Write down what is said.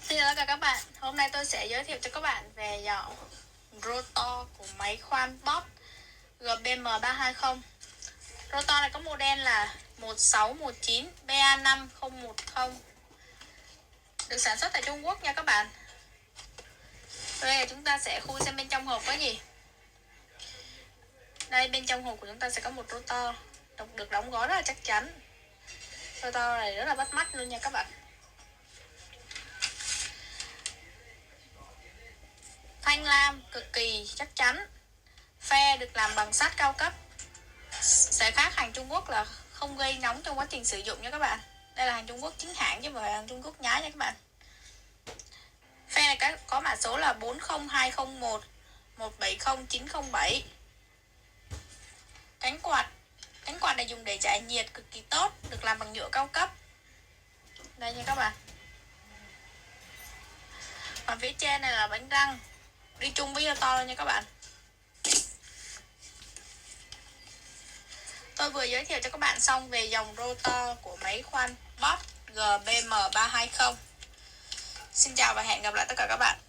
Xin chào tất cả các bạn. Hôm nay tôi sẽ giới thiệu cho các bạn về dòng rotor của máy khoan Bosch GBM320. Rotor này có model là 1619 BA5010, được sản xuất tại Trung Quốc nha các bạn. Đây chúng ta sẽ khui xem bên trong hộp có gì. Đây bên trong hộp của chúng ta sẽ có một rotor được đóng gói rất là chắc chắn. Rotor này rất là bắt mắt luôn nha các bạn. Thanh lam cực kỳ chắc chắn. Phe được làm bằng sắt cao cấp. Sẽ khác hàng Trung Quốc là không gây nóng trong quá trình sử dụng nha các bạn. Đây là hàng Trung Quốc chính hãng chứ không phải hàng Trung Quốc nhái nha các bạn. Phe này có mã số là 40201 170907. Cánh quạt này dùng để giải nhiệt cực kỳ tốt, được làm bằng nhựa cao cấp. Đây nha các bạn. Còn phía trên này là bánh răng, đi chung với rotor luôn nha các bạn. Tôi vừa giới thiệu cho các bạn xong về dòng rotor của máy khoan Bosch GBM320. Xin chào và hẹn gặp lại tất cả các bạn.